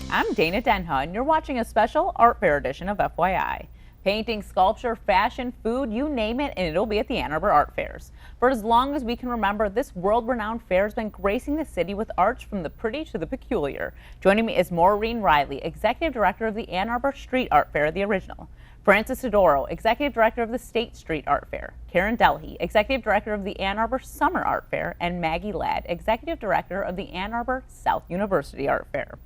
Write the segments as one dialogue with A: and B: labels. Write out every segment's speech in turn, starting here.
A: I'm Dana Denha, and you're watching a special Art Fair edition of FYI. Painting, sculpture, fashion, food, you name it, and it'll be at the Ann Arbor Art Fairs. For as long as we can remember, this world-renowned fair has been gracing the city with arts from the pretty to the peculiar. Joining me is Maureen Riley, Executive Director of the Ann Arbor Street Art Fair, the original. Francis Adoro, Executive Director of the State Street Art Fair. Karen Delhey, Executive Director of the Ann Arbor Summer Art Fair. And Maggie Ladd, Executive Director of the Ann Arbor South University Art Fair.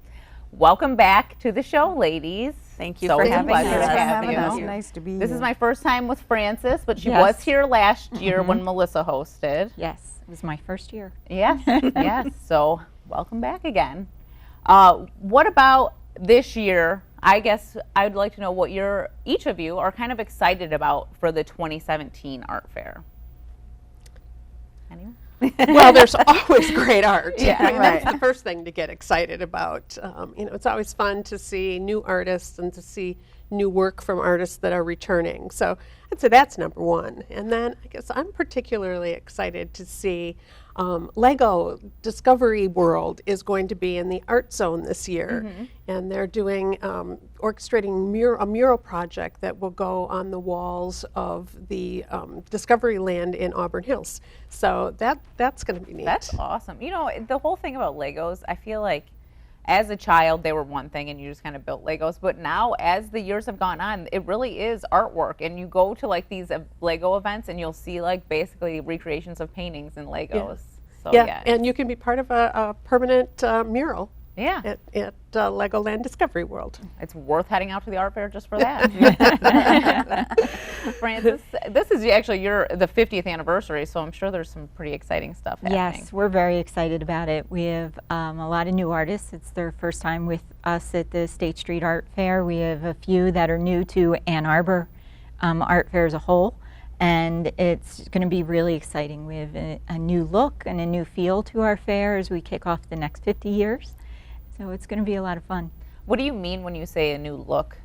A: Welcome back to the show, ladies.
B: Thank you for having us.
C: Nice to be here.
A: This is my first time with Francis, but she was here last year when Melissa hosted.
B: Yes, it was my first year.
A: Yes, yes. So welcome back again. What about this year? I guess I would like to know what each of you are kind of excited about for the 2017 Art Fair. Anyone?
D: Well, there's always great art.
A: Yeah,
D: I mean,
A: right.
D: That's the first thing to get excited about. It's always fun to see new artists and to see new work from artists that are returning. So I'd say that's number one. And then I guess I'm particularly excited to see Lego Discovery World is going to be in the art zone this year. And they're doing, orchestrating a mural project that will go on the walls of the Discovery Land in Auburn Hills. So that's going to be neat.
A: That's awesome. You know, the whole thing about Legos, I feel like as a child they were one thing and you just kind of built Legos, but now as the years have gone on, it really is artwork. And you go to like these Lego events and you'll see like basically recreations of paintings and Legos.
D: Yeah.
A: So,
D: yeah, and you can be part of a permanent mural
A: yeah,
D: at Legoland Discovery World.
A: it's worth heading out to the art fair just for that. Francis, this is actually the 50th anniversary, so I'm sure there's some pretty exciting stuff happening.
B: Yes, we're very excited about it. We have a lot of new artists. It's their first time with us at the State Street Art Fair. We have a few that are new to Ann Arbor Art Fair as a whole. And it's going to be really exciting. We have a new look and a new feel to our fair as we kick off the next 50 years. So it's going to be a lot of fun.
A: What do you mean when you say a new look?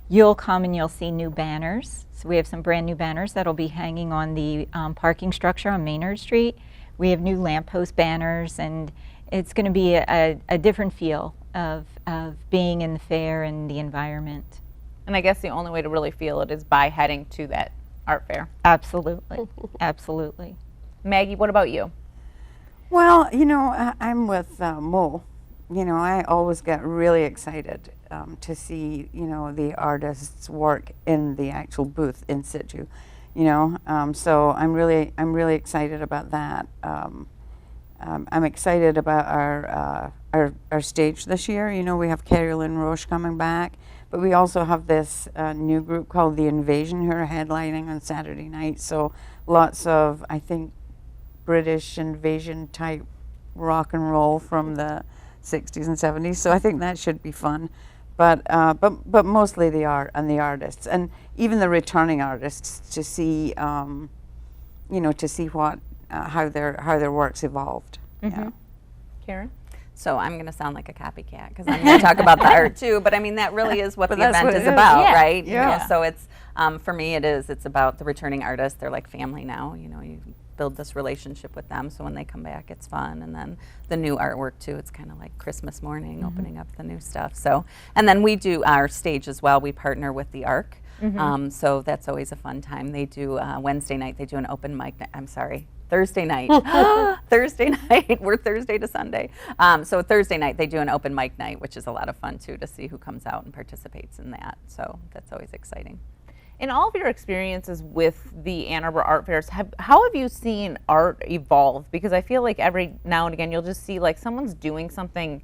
B: You'll come and you'll see new banners. So we have some brand new banners that'll be hanging on the parking structure on Maynard Street. We have new lamppost banners, and it's going to be a different feel of being in the fair and the environment.
A: And I guess the only way to really feel it is by heading to that art fair.
B: Absolutely, absolutely.
A: Maggie, what about you?
C: Well, you know, I'm with Mo. You know, I always get really excited to see, you know, the artists' work in the actual booth in situ. You know, so I'm really excited about that. I'm excited about our stage this year. You know, we have Carrie Lynn Roche coming back, but we also have this new group called The Invasion who are headlining on Saturday night. So lots of, I think, British invasion type rock and roll from the 60s and 70s. So I think that should be fun. But mostly the art and the artists, and even the returning artists, to see, you know, to see what how their works evolved. Yeah.
A: Karen?
E: So I'm going to sound like a copycat because I'm going to talk about the art too, but I mean that really is what the event is about,
A: Yeah.
E: right?
C: Yeah.
E: So it's for me it's about the returning artists. They're like family now. You know, you build this relationship with them, so when they come back, it's fun. And then the new artwork too. It's kind of like Christmas morning, opening up the new stuff. So, and then we do our stage as well. We partner with the Arc. So that's always a fun time. They do Wednesday night. They do an open mic. I'm sorry. Thursday night. Thursday night. We're Thursday to Sunday. So Thursday night they do an open mic night, which is a lot of fun too, to see who comes out and participates in that. So that's always exciting.
A: In all of your experiences with the Ann Arbor Art Fairs, how have you seen art evolve? Because I feel like every now and again you'll just see like someone's doing something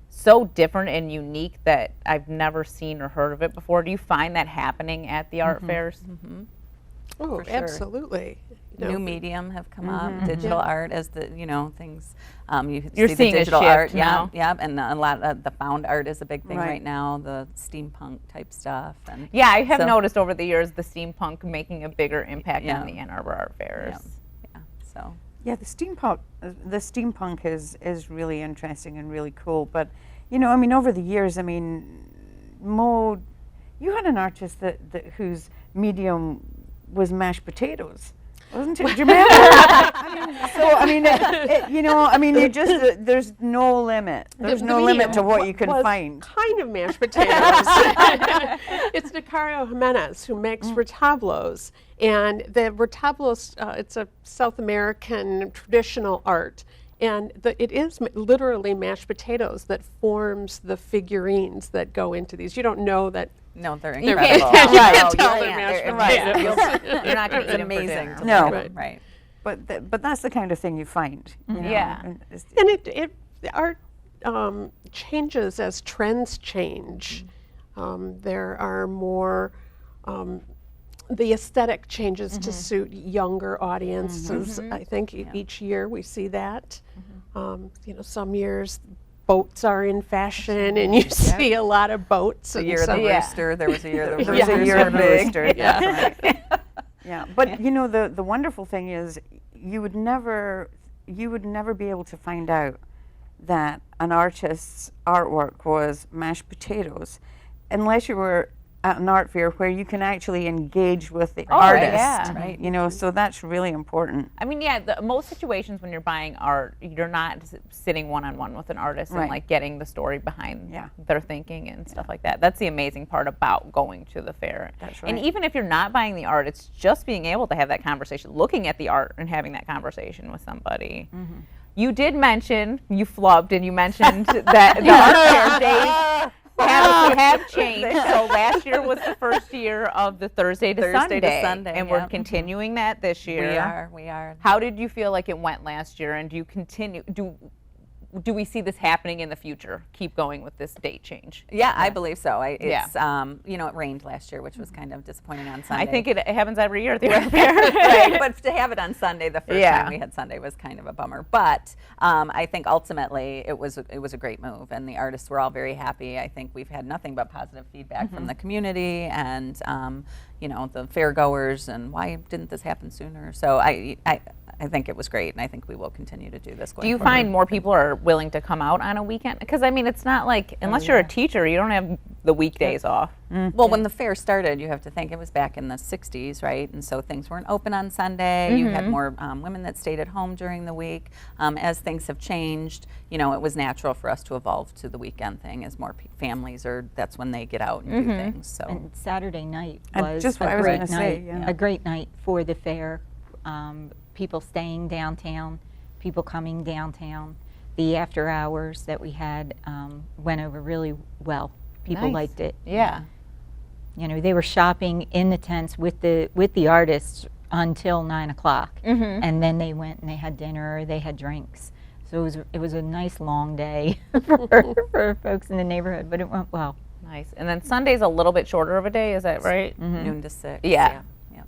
A: so different and unique that I've never seen or heard of it before. Do you find that happening at the art fairs?
D: Oh,
E: For sure.
D: absolutely. You know,
E: New medium have come up, digital art as the, you know, things.
A: You're
E: see
A: seeing
E: the
A: a
E: digital
A: shift
E: art
A: now.
E: Yeah, and a lot of the found art is a big thing
C: Right.
E: right now, the steampunk type stuff. And
A: Yeah, I have
E: so-
A: noticed over the years the steampunk making a bigger impact
E: Yeah.
A: on the Ann Arbor Art Fairs.
E: Yeah, so.
C: Yeah, the steampunk is really interesting and really cool. But you know, I mean, over the years, I mean, Mo, you had an artist that whose medium was mashed potatoes. Wasn't it dramatic? I mean, you just there's no limit. There's no limit to what you can
D: was
C: find.
D: Kind of mashed potatoes. It's Nicario Jimenez who makes retablos, and the retablos, it's a South American traditional art. And it is literally mashed potatoes that forms the figurines that go into these. You don't know that.
E: No, they're
A: You
E: incredible.
A: can't
D: You can't
A: Right.
D: tell
A: You
D: they're
A: can't.
D: mashed
A: They're-
D: potatoes.
A: You're not going to
E: It's
A: eat 'em for
E: amazing.
A: dinner.
E: To
C: No.
E: look
D: Right.
E: at, right.
C: But that's the kind of thing you find. You know,
A: Yeah.
C: and it's-
D: And the art changes as trends change. There are more, the aesthetic changes to suit younger audiences. I think each year we see that. Some years boats are in fashion, and you see a lot of boats.
E: The
D: and
E: year of the
D: some-
E: rooster, there was a year the
C: There was a
E: roosters
C: year
E: were
C: of the
E: big.
C: rooster.
D: Yeah.
C: Yeah, but the wonderful thing is you would never be able to find out that an artist's artwork was mashed potatoes unless you were at an art fair where you can actually engage with the
A: right,
C: artist.
A: yeah.
E: Right.
C: So that's really important.
A: I mean, yeah, most situations when you're buying art, you're not sitting one-on-one with an artist and
C: Right.
A: like getting the story behind
C: Yeah.
A: their thinking and stuff like that. That's the amazing part about going to the fair.
C: That's
A: And
C: right.
A: even if you're not buying the art, it's just being able to have that conversation, looking at the art and having that conversation with somebody. You did mention, you flubbed, and you mentioned that the art fair days have changed. So last year was the first year of the Thursday to Sunday. And we're
E: yeah.
A: continuing that this year.
E: We are.
A: How did you feel like it went last year, and do you continue? Do we see this happening in the future? Keep going with this date change?
E: Yeah, I believe so. It's it rained last year, which was kind of disappointing on Sunday.
A: I think it happens every year at the art fair.
E: Right, but to have it on Sunday, the first
A: Yeah.
E: time we had Sunday was kind of a bummer. But I think ultimately it was a great move, and the artists were all very happy. I think we've had nothing but positive feedback from the community and the fair goers, and why didn't this happen sooner? So I think it was great, and I think we will continue to do this going
A: Do you
E: forward.
A: find more people are willing to come out on a weekend? Because I mean, it's not like unless you're a teacher, you don't have the weekdays off.
E: Well, when the fair started, you have to think it was back in the 60s, right? And so things weren't open on Sunday. You had more women that stayed at home during the week. As things have changed, it was natural for us to evolve to the weekend thing as more families that's when they get out and do things. So
B: And Saturday night
C: And
B: was
C: just what
B: a
C: I was
B: great
C: gonna say,
B: night.
C: yeah.
B: A great night for the fair. People staying downtown, people coming downtown. The after hours that we had went over really well. People
A: Nice.
B: liked it.
A: Yeah.
B: They were shopping in the tents with the artists until 9 o'clock, and then they went and they had dinner, or they had drinks. So it was a nice long day for folks in the neighborhood, but it went well.
A: Nice. And then Sunday's a little bit shorter of a day, is that right?
E: noon to 6.
A: Yeah.
E: Yeah.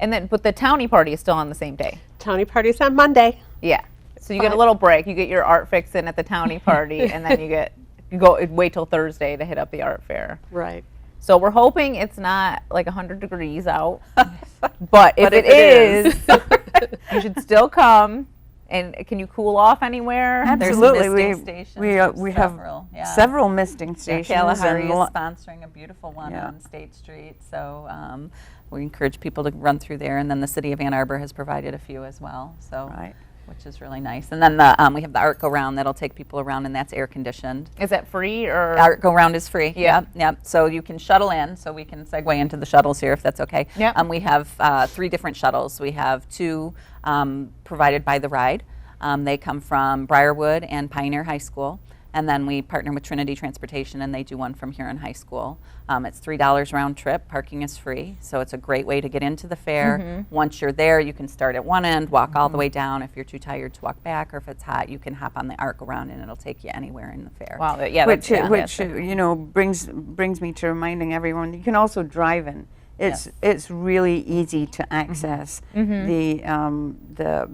A: And then, but the townie party is still on the same day.
D: Townie party's on Monday.
A: Yeah. So you get a little break. You get your art fix in at the townie party, and then you wait till Thursday to hit up the art fair.
D: Right.
A: So we're hoping it's not like 100 degrees out, but if it
E: it
A: is, you should still come. And can you cool off anywhere?
E: There's
C: Absolutely,
E: misting stations.
C: we
E: There's
C: have
E: several, yeah.
C: several misting stations.
E: Kalahari
C: and
E: is
C: lo-
E: sponsoring a beautiful one
C: Yeah.
E: on State Street, so we encourage people to run through there. And then the city of Ann Arbor has provided a few as well, so
C: Right.
E: which is really nice. And then we have the art go round that'll take people around, and that's air conditioned.
A: Is that free or?
E: Art go round is free.
A: Yeah.
E: Yep. So you can shuttle in. So we can segue into the shuttles here if that's okay.
A: Yep.
E: We have 3 different shuttles. We have 2 provided by the ride. They come from Briarwood and Pioneer High School. And then we partner with Trinity Transportation, and they do one from Huron High School. It's $3 round trip. Parking is free, so it's a great way to get into the fair. Once you're there, you can start at one end, walk all the way down. If you're too tired to walk back, or if it's hot, you can hop on the arc around, and it'll take you anywhere in the fair.
A: Wow. Yeah.
C: which
A: that's
C: which
A: fantastic.
C: brings me to reminding everyone you can also drive in. It's really easy to access the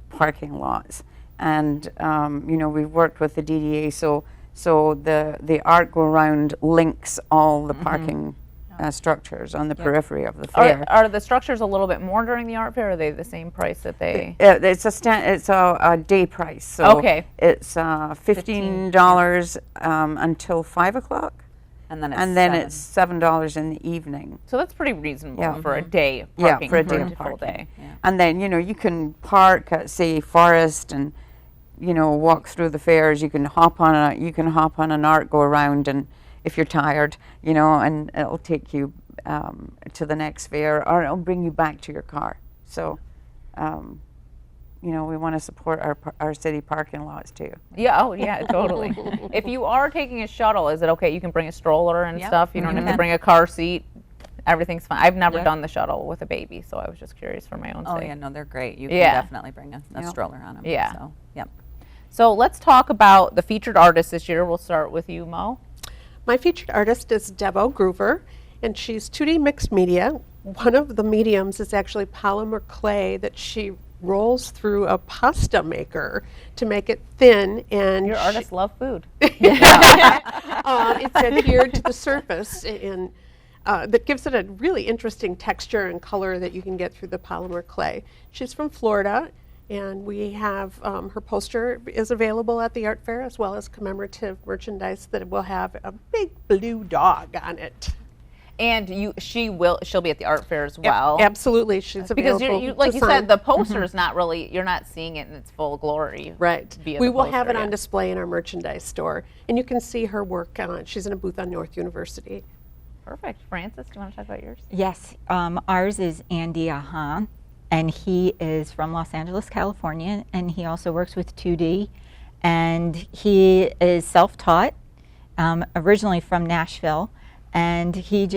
C: parking lots, and we've worked with the DDA, so the art go round links all the parking structures on the periphery of the fair.
A: Are the structures a little bit more during the art fair? Or are they the same price that they?
C: It's a day price. So
A: Okay.
C: it's $15 until 5 o'clock,
E: And then
C: it's $7 in the evening.
A: So that's pretty reasonable
C: Yeah.
A: for a day
C: Yeah,
A: parking
C: for a
A: for
C: day
A: a
C: of
A: full
C: parking.
A: day.
E: Yeah.
C: And then, you can park at, say, Forest and, walk through the fairs. You can hop on an ART, go around, and if you're tired, and it'll take you to the next fair, or it'll bring you back to your car. So, we want to support our city parking lots too.
A: Yeah, oh yeah, totally. If you are taking a shuttle, is it okay? You can bring a stroller and
E: Yep,
A: stuff. You don't
E: you
A: have to
E: can.
A: bring a car seat. Everything's fine. I've never
E: Yep.
A: done the shuttle with a baby, so I was just curious for my own
E: Oh
A: sake.
E: yeah, no, they're great. You
A: Yeah.
E: can definitely bring a
C: Yep.
E: stroller on them.
A: Yeah.
E: So, yep.
A: So let's talk about the featured artists this year. We'll start with you, Mo.
D: My featured artist is Devo Groover, and she's 2D mixed media. One of the mediums is actually polymer clay that she rolls through a pasta maker to make it thin. And
A: Your artists love food.
D: it's adhered to the surface, and that gives it a really interesting texture and color that you can get through the polymer clay. She's from Florida, and we have her poster is available at the art fair, as well as commemorative merchandise that will have a big blue dog on it.
A: And she'll be at the art fair as well.
D: Absolutely, she's
A: Because
D: available.
A: like
D: to
A: you said,
D: sign.
A: the poster is not really, you're not seeing it in its full glory.
D: Right.
A: via
D: We
A: the
D: will have
A: poster,
D: it on
A: yeah.
D: display in our merchandise store, and you can see her work. She's in a booth on North University.
A: Perfect. Francis, do you want to talk about yours?
B: Yes, ours is Andy Ahan, and he is from Los Angeles, California, and he also works with 2D, and he is self-taught, originally from Nashville, and he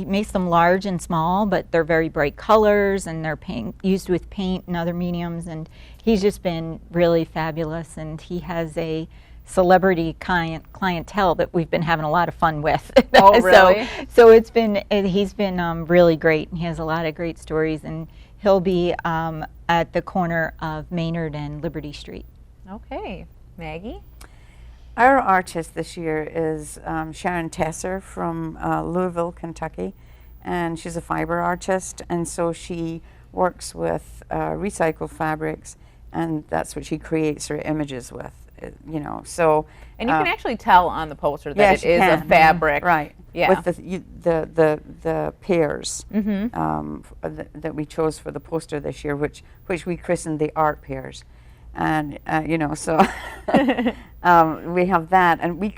B: makes them large and small, but they're very bright colors, and they're used with paint and other mediums, and he's just been really fabulous, and he has a celebrity clientele that we've been having a lot of fun with.
A: Oh, really?
B: So he's been really great, and he has a lot of great stories, and he'll be at the corner of Maynard and Liberty Street.
A: Okay. Maggie?
C: Our artist this year is Sharon Tesser from Louisville, Kentucky, and she's a fiber artist, and so she works with recycled fabrics, and that's what she creates her images with. So.
A: And you can actually tell on the poster that
C: Yes,
A: it
C: you
A: is
C: can.
A: a fabric.
C: Right.
A: Yeah.
C: With the pairs that we chose for the poster this year, which we christened the art pairs, and so we have that, and we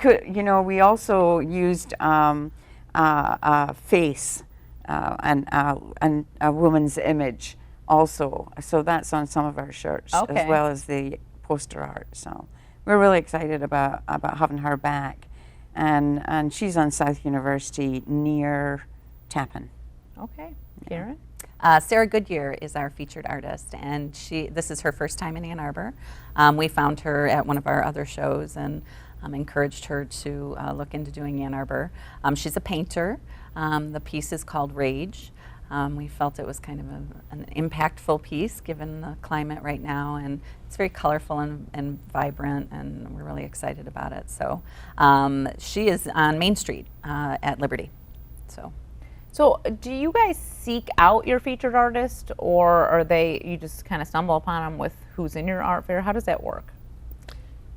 C: we also used a face and a woman's image also, so that's on some of our shirts
A: Okay.
C: as well as the poster art. So we're really excited about having her back. And she's on South University near Tappan.
A: Okay. Karen?
E: Sarah Goodyear is our featured artist, and this is her first time in Ann Arbor. We found her at one of our other shows and encouraged her to look into doing Ann Arbor. She's a painter. The piece is called Rage. We felt it was kind of an impactful piece given the climate right now, and it's very colorful and vibrant, and we're really excited about it. So she is on Main Street at Liberty.
A: So do you guys seek out your featured artist, or you just kind of stumble upon them with who's in your art fair? How does that work?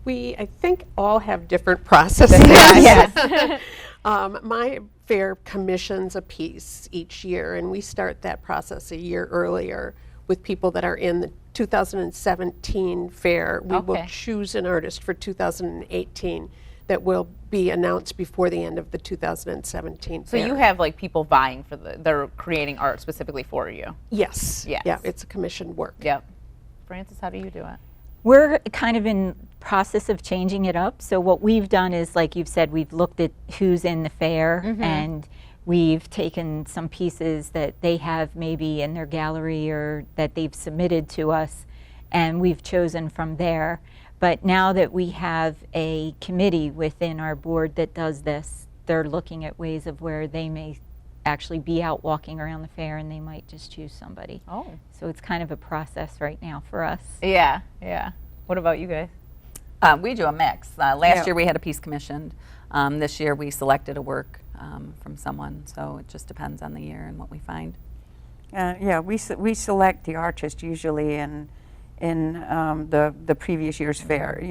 D: We, I think, all have different processes.
A: Yes.
D: My fair commissions a piece each year, and we start that process a year earlier with people that are in the 2017 fair. We will
A: Okay.
D: choose an artist for 2018 that will be announced before the end of the 2017
A: So
D: fair.
A: you have like people vying for they're creating art specifically for you.
D: Yes.
A: Yes.
D: Yeah, it's a commissioned work.
A: Yep. Francis, how do you do it?
B: We're kind of in process of changing it up. So what we've done is, like you've said, we've looked at who's in the fair, and we've taken some pieces that they have maybe in their gallery or that they've submitted to us, and we've chosen from there. But now that we have a committee within our board that does this, they're looking at ways of where they may actually be out walking around the fair, and they might just choose somebody.
A: Oh.
B: So it's kind of a process right now for us.
A: Yeah, yeah. What about you guys?
E: We do a mix. Last year we had a piece commissioned. This year we selected a work from someone, so it just depends on the year and what we find.
C: Yeah, we select the artist usually in the previous year's fair.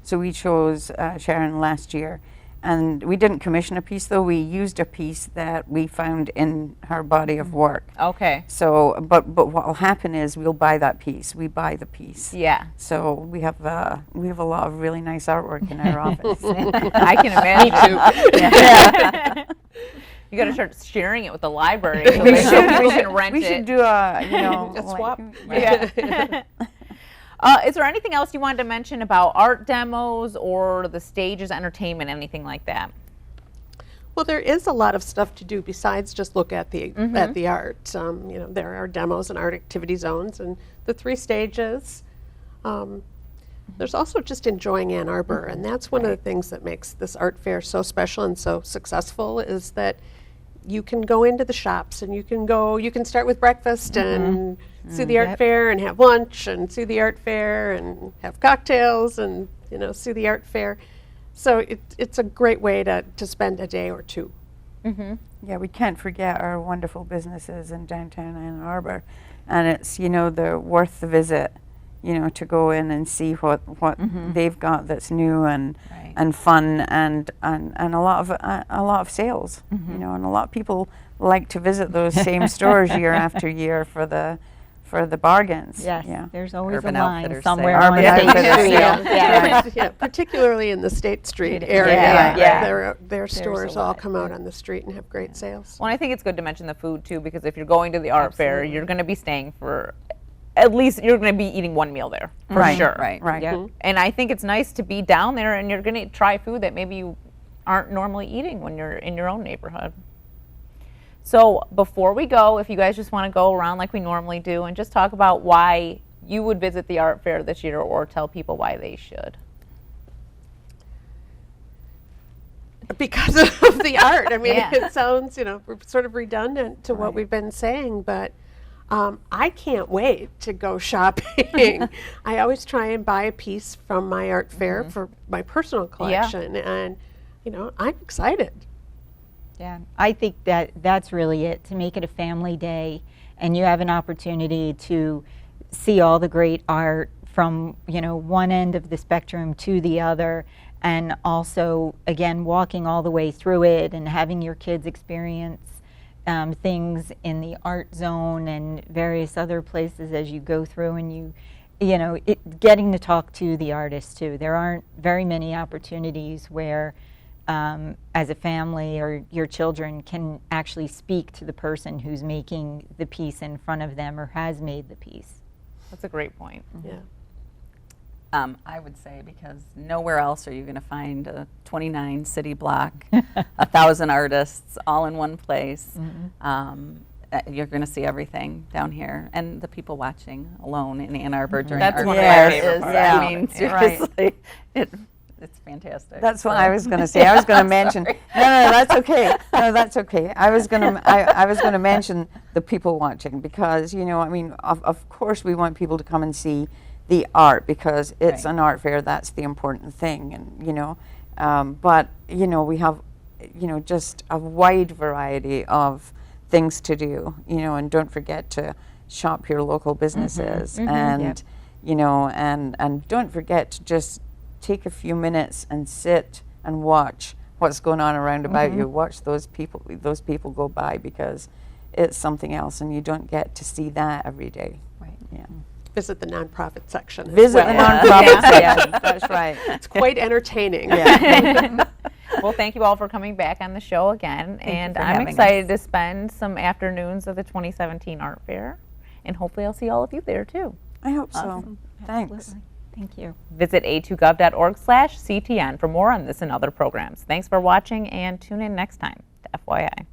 C: So we chose Sharon last year, and we didn't commission a piece though. We used a piece that we found in her body of work.
A: Okay.
C: So, but what will happen is we'll buy that piece. We buy the piece.
A: Yeah.
C: So we have a lot of really nice artwork in our office.
A: I can imagine. You got to start sharing it with the library. So
C: we
A: they
C: should,
A: people can rent
C: we
A: it.
C: should do a
D: A swap.
A: Yeah. Is there anything else you wanted to mention about art demos or the stages, entertainment, anything like that?
D: Well, there is a lot of stuff to do besides just look at the art. There are demos and art activity zones and the 3 stages. There's also just enjoying Ann Arbor, and that's one of the things that makes this art fair so special and so successful is that you can go into the shops and you can start with breakfast and see the art fair and have lunch and see the art fair and have cocktails and see the art fair. So it's a great way to spend a day or two.
C: Yeah, we can't forget our wonderful businesses in downtown Ann Arbor, and it's they're worth the visit. To go in and see what they've got that's new and fun and a lot of sales. And a lot of people like to visit those same stores year after year for the bargains.
B: Yes,
C: Yeah.
B: there's always
E: Urban
B: a line
E: Outfitters
B: somewhere
E: sale.
B: on
C: Urban
B: State
C: Outfitters
B: Street.
C: sale.
B: Yeah.
D: Particularly in the State Street
B: Yeah,
D: area.
B: yeah.
D: Their stores
B: a
D: all
B: lot,
D: come out on the street and have great sales.
A: Well, I think it's good to mention the food too, because if you're going to the art fair, you're going to be staying for at least you're going to be eating one meal there for
C: Right,
A: sure.
E: Right.
C: Right.
B: Yep.
A: And I think it's nice to be down there and you're going to try food that maybe you aren't normally eating when you're in your own neighborhood. So before we go, if you guys just want to go around like we normally do and just talk about why you would visit the art fair this year or tell people why they should.
D: Because of the art. I mean,
A: Yeah.
D: it sounds, sort of redundant to what we've been saying, but I can't wait to go shopping. I always try and buy a piece from my art fair for my personal collection, and I'm excited.
B: Yeah, I think that's really it, to make it a family day, and you have an opportunity to see all the great art from one end of the spectrum to the other, and also again walking all the way through it and having your kids experience things in the art zone and various other places as you go through, and getting to talk to the artists too. There aren't very many opportunities where as a family or your children can actually speak to the person who's making the piece in front of them or has made the piece.
A: That's a great point.
D: Yeah.
E: I would say because nowhere else are you going to find a 29 city block, 1,000 artists all in one place. You're going to see everything down here, and the people watching alone in Ann Arbor during
A: That's
E: art
A: one of my
E: fair
A: favorite
E: is,
A: parts.
E: I mean,
C: Right.
E: seriously, it's fantastic.
C: That's what
E: So-
C: I was going to say. I was going to mention. No, that's okay. No, that's okay. I was going to. I was going to mention the people watching because of course we want people to come and see the art because it's
E: Right.
C: an art fair. That's the important thing, and but we have just a wide variety of things to do. And don't forget to shop your local businesses, and and don't forget to just take a few minutes and sit and watch what's going on around about you. Watch those people go by because it's something else, and you don't get to see that every day.
B: Right.
C: Yeah.
D: Visit the nonprofit section. as
C: Visit the
D: well.
C: nonprofit section. That's right.
D: It's quite entertaining.
C: Yeah.
A: Well, thank you all for coming back on the show again. And
E: for
A: I'm
E: having
A: excited to spend some afternoons of the 2017 Art Fair. And hopefully I'll see all of you there too.
C: I hope so.
E: Awesome.
C: Thanks.
B: Absolutely. Thank you.
A: Visit a2gov.org/CTN for more on this and other programs. Thanks for watching and tune in next time to FYI.